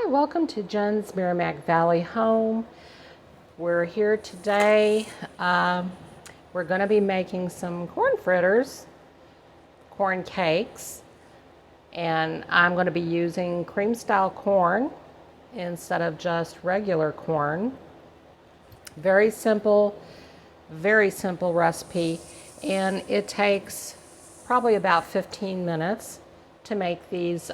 Hi, welcome to jensmeramecvalleyhome. We're here today. We're going to be making some corn fritters, corn cakes, and I'm going to be using cream style corn instead of just regular corn. Very simple recipe, and it takes probably about 15 minutes to make these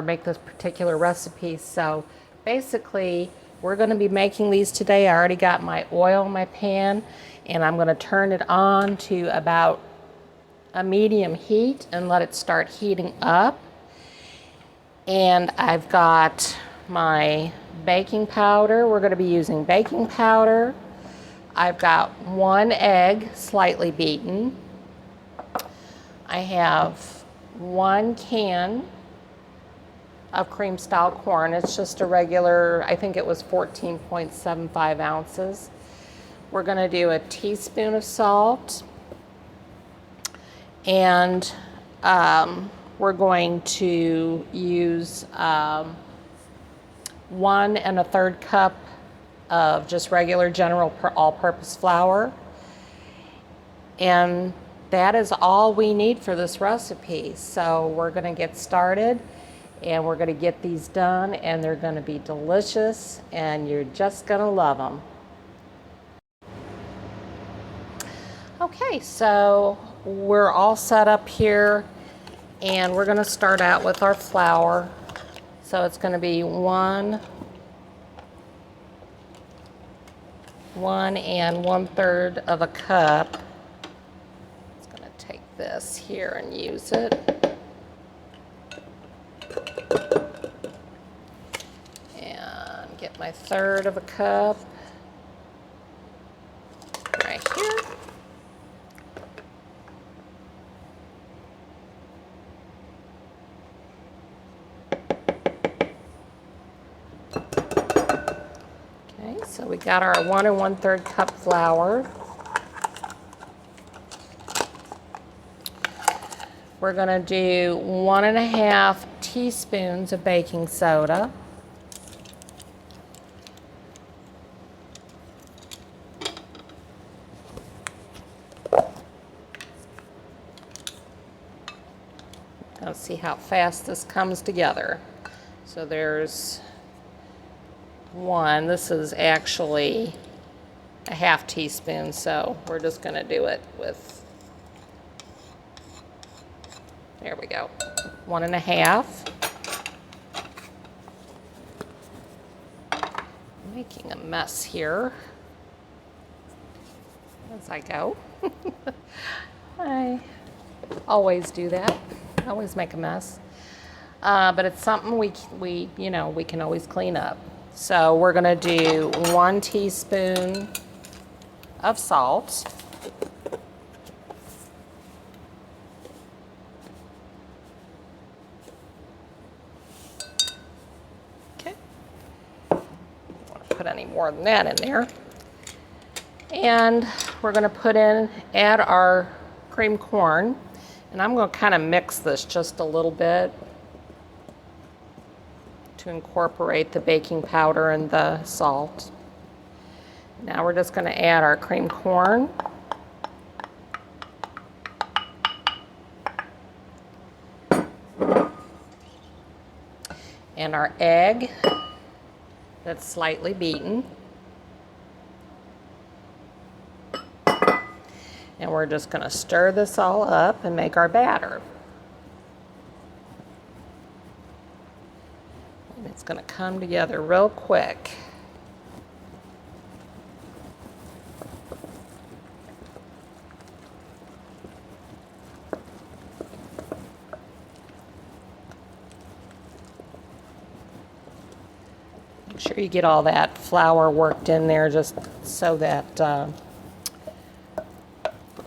make this particular recipe. So basically, we're going to be making these today. I already got my oil in my pan, and I'm going to turn it on to about a medium heat and let it start heating up. And I've got my baking powder. We're going to be using baking powder. I've got 1 egg slightly beaten. I have 1 can of cream style corn. It's just a regular, I think it was 14.75 ounces. We're going to do a teaspoon of salt, and we're going to use 1 1/3 cup of just regular general all-purpose flour, and that is all we need for this recipe. So we're going to get started, and we're going to get these done, and they're going to be delicious, and you're just going to love them. Okay, so we're all set up here, and we're going to start out with our flour. So it's going to be 1 1/3 of a cup. I'm going to take this here and use it. And get my 1/3 of a cup right here. So we got our 1 1/3 cup flour. We're going to do 1 1/2 teaspoons of baking soda. Let's see how fast this comes together. So there's 1. This is actually a 1/2 teaspoon, so we're just going to do it with, there we go, 1 1/2. Making a mess here as I go. I always do that. I always make a mess. But it's something we can always clean up. So we're going to do 1 teaspoon of salt. Okay. Don't want to put any more than that in there. And we're going to add our cream corn. And I'm going to kind of mix this just a little bit to incorporate the baking powder and the salt. Now we're just going to add our cream corn. And our egg that's slightly beaten. And we're just going to stir this all up and make our batter. It's going to come together real quick. Make sure you get all that flour worked in there, just so that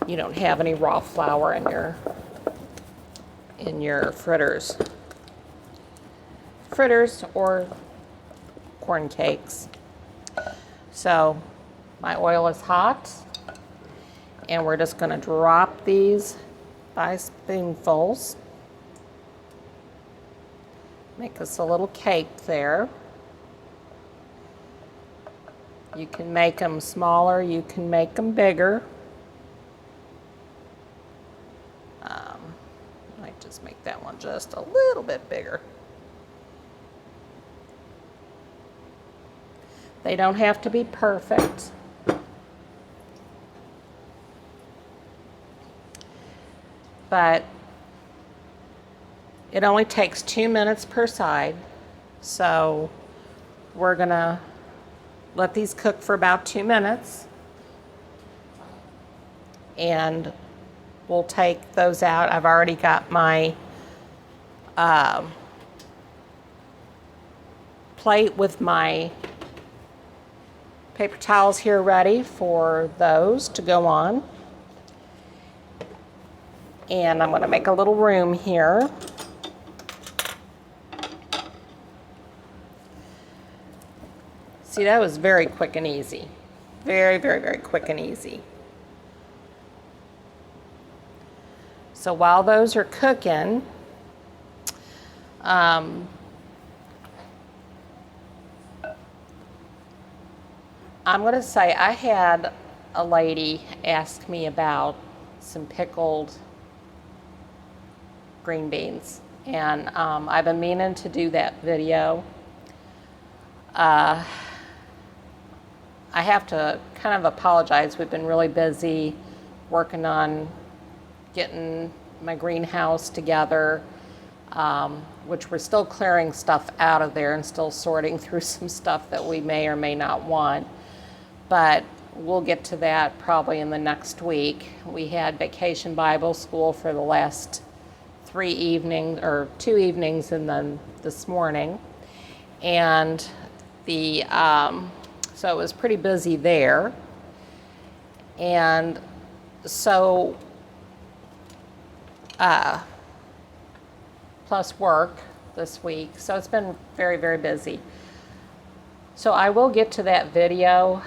you don't have any raw flour in your fritters or corn cakes. So my oil is hot, and we're just going to drop these by spoonfuls. Make us a little cake there. You can make them smaller, you can make them bigger. Might just make that one just a little bit bigger. They don't have to be perfect. But it only takes 2 minutes per side. So we're gonna let these cook for about 2 minutes. And we'll take those out. I've already got my plate with my paper towels here ready for those to go on. And I'm going to make a little room here. See, that was very quick and easy. Very, very, very quick and easy. So while those are cooking, I'm going to say I had a lady ask me about some pickled green beans, and I've been meaning to do that video. I have to kind of apologize. We've been really busy working on getting my greenhouse together, which we're still clearing stuff out of there and still sorting through some stuff that we may or may not want. But we'll get to that probably in the next week. We had Vacation Bible School for the last 3 evenings, or 2 evenings, and then this morning. And so it was pretty busy there. And so plus work this week. So it's been very, very busy. So I will get to that video.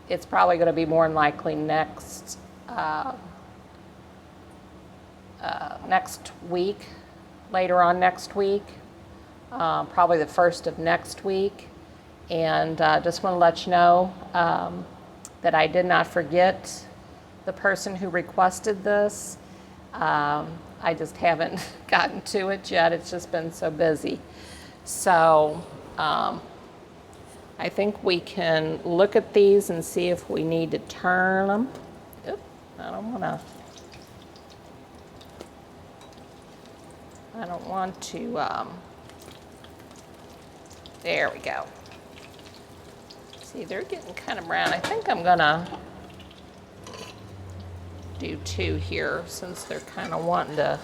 It's probably going to be more than likely next week, later on next week, probably the first of next week. And just want to let you know that I did not forget the person who requested this. I just haven't gotten to it yet. It's just been so busy. So I think we can look at these and see if we need to turn them. Oop, I don't want to, there we go. See, they're getting kind of brown. I think I'm gonna do 2 here since they're kind of wanting to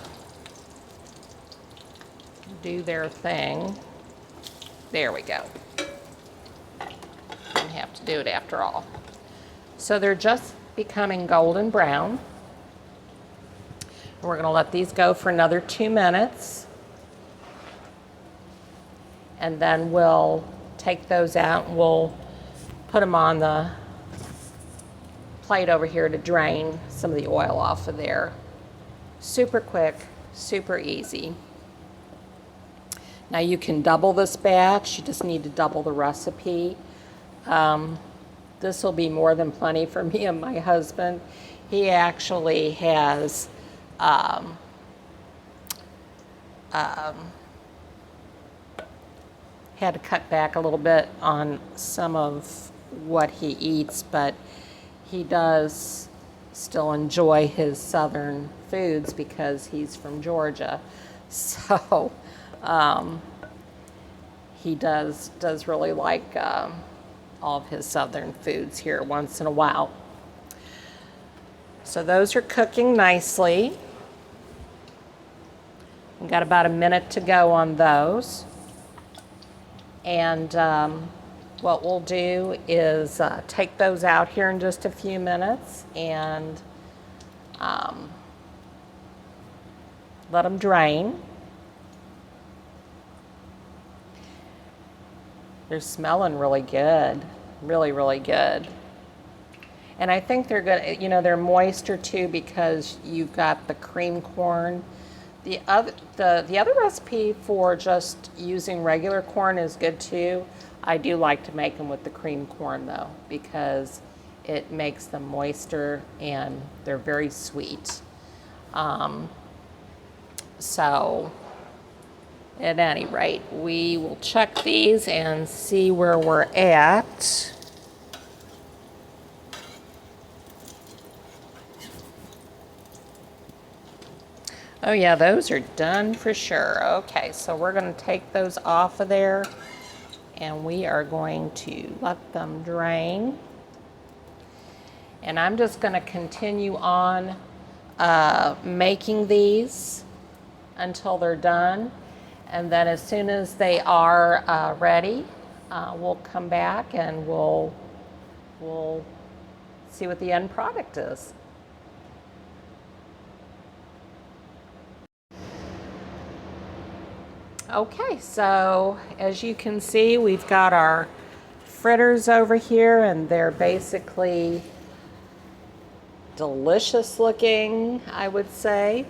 do their thing. There we go. Didn't have to do it after all. So they're just becoming golden brown. We're going to let these go for another 2 minutes. And then we'll take those out and we'll put them on the plate over here to drain some of the oil off of there. Super quick, super easy. Now you can double this batch. You just need to double the recipe. This will be more than plenty for me and my husband. He actually has had to cut back a little bit on some of what he eats, but he does still enjoy his southern foods because he's from Georgia. So he does really like all of his southern foods here once in a while. So those are cooking nicely. We've got about a minute to go on those. And what we'll do is take those out here in just a few minutes and let them drain. They're smelling really good, really, really good. And I think they're good, you know, they're moister too because you've got the cream corn The other recipe for just using regular corn is good too. I do like to make them with the cream corn though, because it makes them moister and they're very sweet. So at any rate, we will check these and see where we're at. Oh yeah, those are done for sure. Okay, so we're going to take those off of there and we are going to let them drain. And I'm just going to continue on making these until they're done. And then as soon as they are ready, we'll come back and we'll see what the end product is. Okay, so as you can see, we've got our fritters over here and they're basically delicious looking, I would say.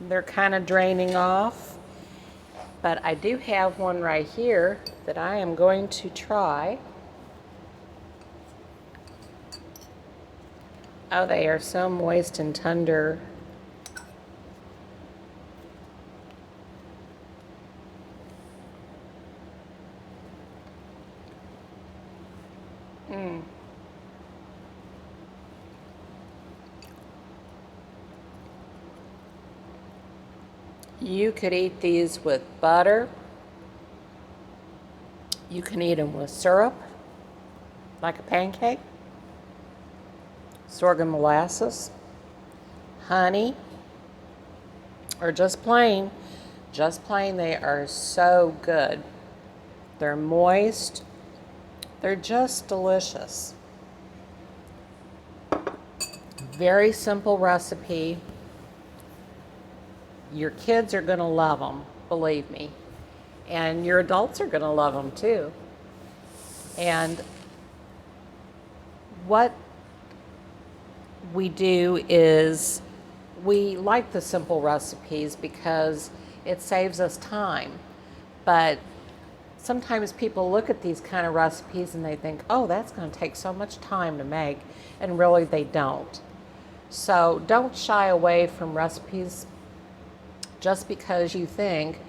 They're kind of draining off, but I do have one right here that I am going to try. Oh, they are so moist and tender. You could eat these with butter. You can eat them with syrup, like a pancake, sorghum molasses, honey, or just plain. Just plain, they are so good. They're moist. They're just delicious. Very simple recipe. Your kids are going to love them, believe me. And your adults are going to love them too. And what we do is we like the simple recipes because it saves us time. But sometimes people look at these kind of recipes and they think, oh, that's going to take so much time to make, and really they don't. So don't shy away from recipes just because you think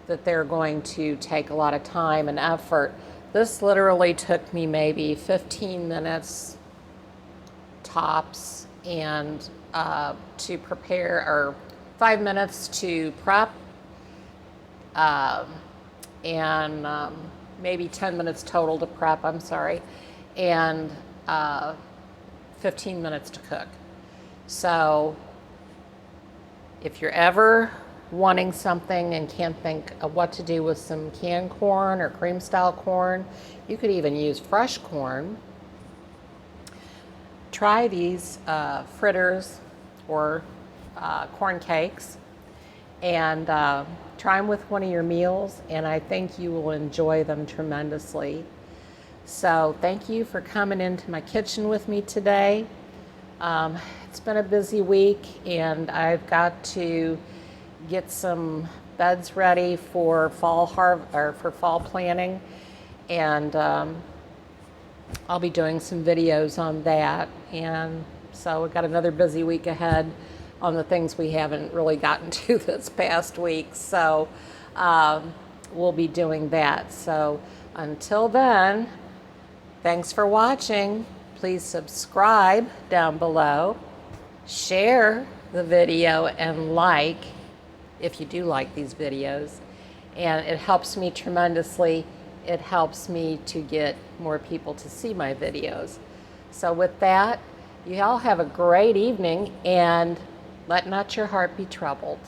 that they're going to take a lot of time and effort. This literally took me maybe 15 minutes tops, and to prepare, or 5 minutes to prep, and maybe 10 minutes total to prep, I'm sorry, and 15 minutes to cook. So if you're ever wanting something and can't think of what to do with some canned corn or cream style corn, you could even use fresh corn. Try these fritters or corn cakes, and try them with one of your meals, and I think you will enjoy them tremendously. So thank you for coming into my kitchen with me today. It's been a busy week, and I've got to get some beds ready for fall planting, and I'll be doing some videos on that. And so we've got another busy week ahead on the things we haven't really gotten to this past week. So we'll be doing that. So until then, thanks for watching. Please subscribe down below, share the video, and like if you do like these videos. And it helps me tremendously. It helps me to get more people to see my videos. So with that, you all have a great evening, and let not your heart be troubled.